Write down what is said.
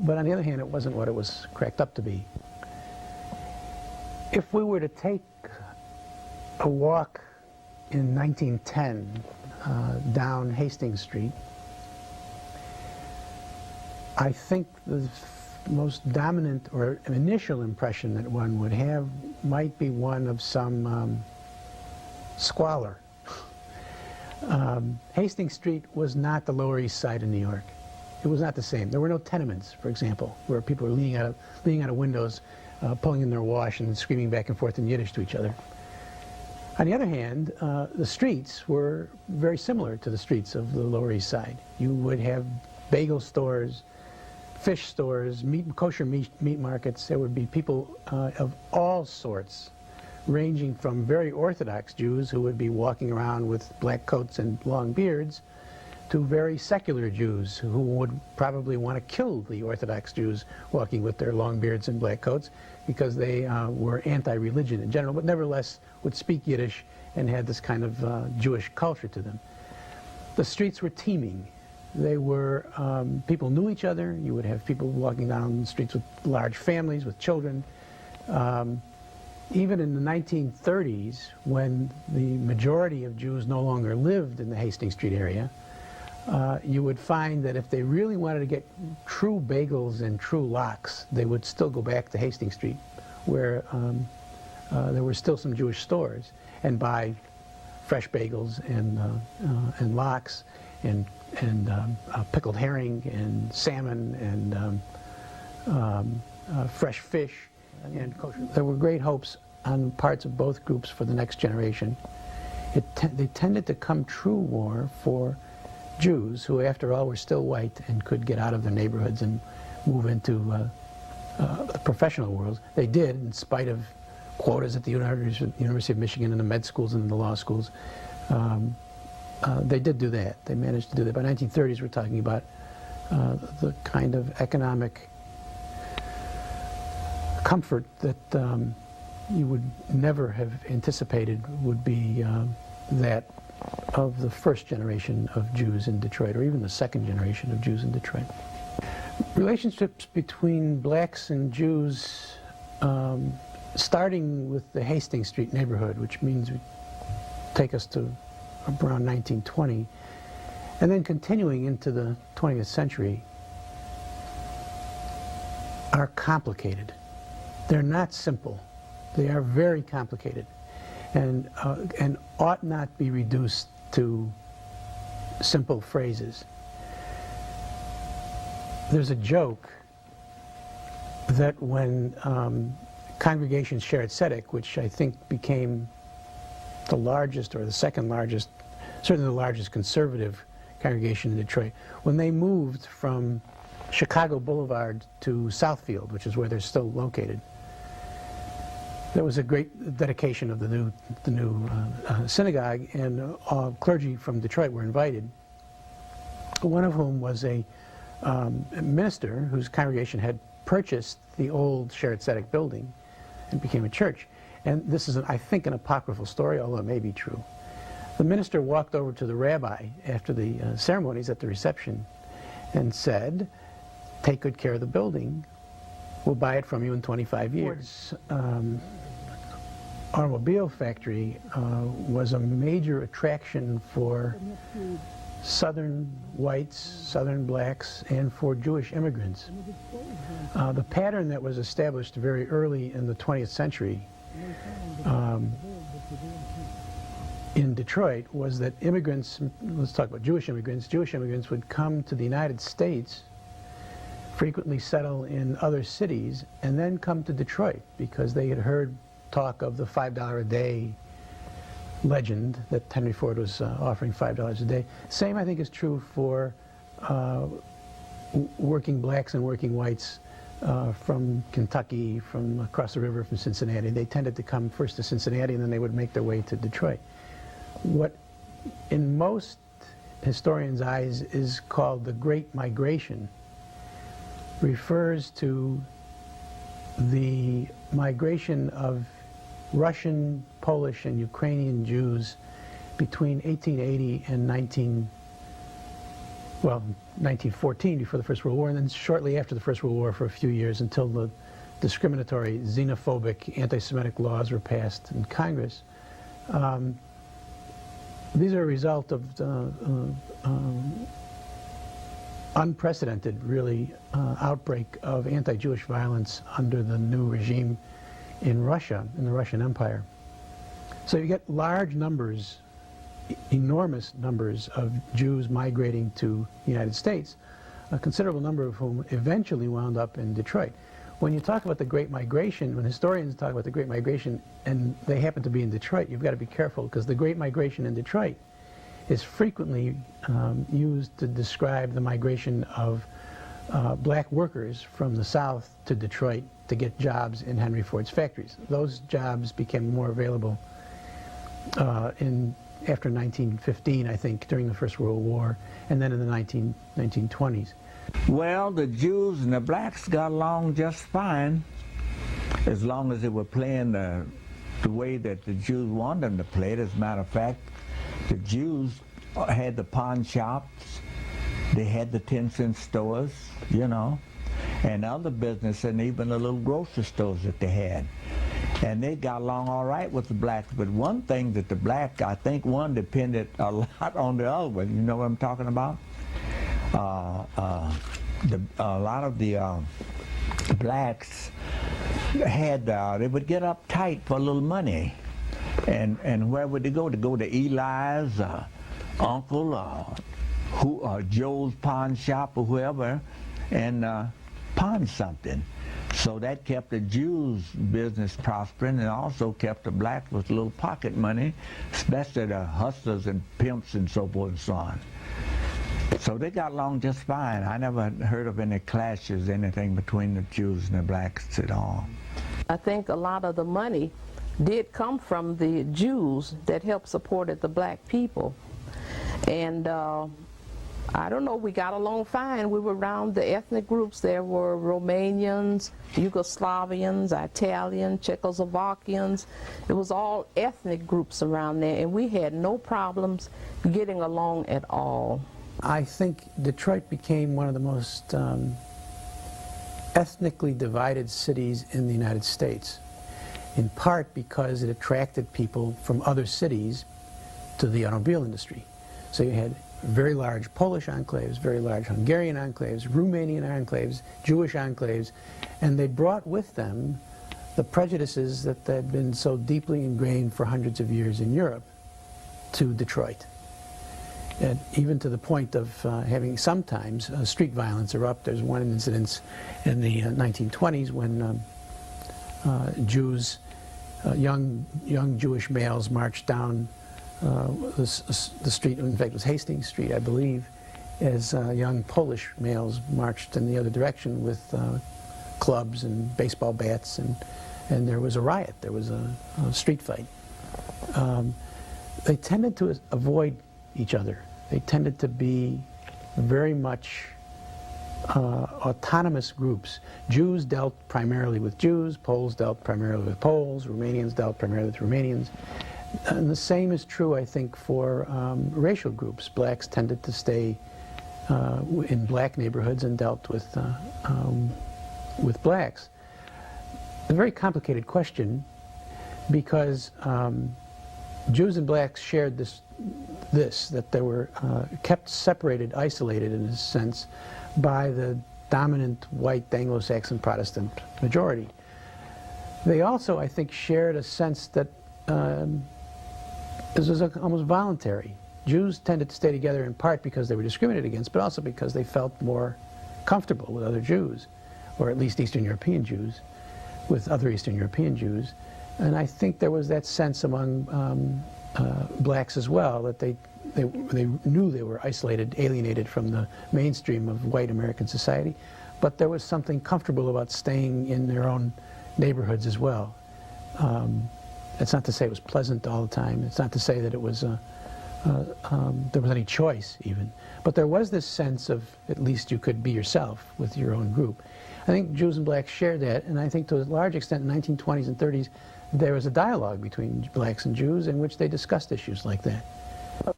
but on the other hand, it wasn't what it was cracked up to be. If we were to take a walk in 1910 down Hastings Street, I think the most dominant or initial impression that one would have might be one of some squalor. Hastings Street was not the Lower East Side of New York. It was not the same. There were no tenements, for example, where people were leaning out of windows, pulling in their wash and screaming back and forth in Yiddish to each other. On the other hand, the streets were very similar to the streets of the Lower East Side. You would have bagel stores, fish stores, kosher meat markets. There would be people of all sorts, ranging from very Orthodox Jews who would be walking around with black coats and long beards, to very secular Jews who would probably want to kill the Orthodox Jews walking with their long beards and black coats because they were anti-religion in general, but nevertheless would speak Yiddish and had this kind of Jewish culture to them. The streets were teeming. They were, people knew each other. You would have people walking down the streets with large families, with children. Even in the 1930s, when the majority of Jews no longer lived in the Hastings Street area, you would find that if they really wanted to get true bagels and true lox, they would still go back to Hastings Street, where there were still some Jewish stores, and buy fresh bagels and lox and pickled herring and salmon and fresh fish and kosher. There were great hopes on the parts of both groups for the next generation. They tended to come true more for Jews who, after all, were still white and could get out of their neighborhoods and move into the professional world. They did, in spite of quotas at the University of Michigan and the med schools and the law schools. They did do that. They managed to do that. By 1930s, we're talking about the kind of economic comfort that you would never have anticipated would be that of the first generation of Jews in Detroit, or even the second generation of Jews in Detroit. Relationships between blacks and Jews, starting with the Hastings Street neighborhood, which means we take us to around 1920, and then continuing into the 20th century, are complicated. They're not simple. They are very complicated, and ought not be reduced to simple phrases. There's a joke that when congregations shared tzedek, which I think became the largest or the second largest, certainly the largest conservative congregation in Detroit, when they moved from Chicago Boulevard to Southfield, which is where they're still located, there was a great dedication of the new synagogue, and clergy from Detroit were invited, one of whom was a minister whose congregation had purchased the old Shared Tzedek building and became a church. And this is, I think, an apocryphal story, although it may be true. The minister walked over to the rabbi after the ceremonies at the reception and said, "Take good care of the building. We'll buy it from you in 25 years." Automobile factory was a major attraction for Southern whites, Southern blacks, and for Jewish immigrants. The pattern that was established very early in the 20th century in Detroit was that immigrants, let's talk about Jewish immigrants would come to the United States, frequently settle in other cities, and then come to Detroit because they had heard talk of the $5 a day legend that Henry Ford was offering $5 a day. Same, I think, is true for working blacks and working whites from Kentucky, from across the river, from Cincinnati. They tended to come first to Cincinnati, and then they would make their way to Detroit. What, in most historians' eyes, is called the Great Migration refers to the migration of Russian, Polish, and Ukrainian Jews between 1880 and well, 1914, before the First World War, and then shortly after the First World War for a few years until the discriminatory, xenophobic, anti-Semitic laws were passed in Congress. These are a result of unprecedented, really, outbreak of anti-Jewish violence under the new regime in Russia, in the Russian Empire. So you get large numbers, enormous numbers of Jews migrating to the United States, a considerable number of whom eventually wound up in Detroit. When you talk about the Great Migration, when historians talk about the Great Migration and they happen to be in Detroit, you've got to be careful, because the Great Migration in Detroit is frequently used to describe the migration of black workers from the South to Detroit to get jobs in Henry Ford's factories. Those jobs became more available after 1915, I think, during the First World War, and then in the 1920s. Well, the Jews and the blacks got along just fine, as long as they were playing the way that the Jews wanted them to play it. As a matter of fact, the Jews had the pawn shops, they had the 10-cent stores, you know, and other business, and even the little grocery stores that they had. And they got along all right with the blacks. But one thing that the black, I think one depended a lot on the other one. You know what I'm talking about? A lot of the blacks had, they would get uptight for a little money. And where would they go? To go to Eli's uncle, Joe's pawn shop or whoever, and pawn something. So that kept the Jews' business prospering, and also kept the blacks with a little pocket money, especially the hustlers and pimps and so forth and so on. So they got along just fine. I never heard of any clashes, anything between the Jews and the blacks at all. I think a lot of the money did come from the Jews that helped supported the black people. And I don't know, we got along fine. We were around the ethnic groups. There were Romanians, Yugoslavians, Italians, Czechoslovakians. It was all ethnic groups around there, and we had no problems getting along at all. I think Detroit became one of the most ethnically divided cities in the United States, in part because it attracted people from other cities to the automobile industry. So you had very large Polish enclaves, very large Hungarian enclaves, Romanian enclaves, Jewish enclaves, and they brought with them the prejudices that had been so deeply ingrained for hundreds of years in Europe to Detroit. And even to the point of having sometimes street violence erupt. There's one incident in the 1920s when Jews, young Jewish males marched down the street, in fact it was Hastings Street, I believe, as young Polish males marched in the other direction with clubs and baseball bats, and there was a riot, there was a street fight. They tended to avoid each other. They tended to be very much autonomous groups. Jews dealt primarily with Jews, Poles dealt primarily with Poles, Romanians dealt primarily with Romanians. And the same is true, I think, for racial groups. Blacks tended to stay in black neighborhoods and dealt with blacks. A very complicated question, because Jews and blacks shared that they were kept separated, isolated in a sense, by the dominant white Anglo-Saxon Protestant majority. They also, I think, shared a sense that this was almost voluntary. Jews tended to stay together in part because they were discriminated against, but also because they felt more comfortable with other Jews, or at least Eastern European Jews, with other Eastern European Jews. And I think there was that sense among blacks as well, that they knew they were isolated, alienated from the mainstream of white American society, but there was something comfortable about staying in their own neighborhoods as well. It's not to say it was pleasant all the time. It's not to say that it was there was any choice even. But there was this sense of at least you could be yourself with your own group. I think Jews and blacks shared that, and I think to a large extent in the 1920s and 30s there was a dialogue between blacks and Jews in which they discussed issues like that.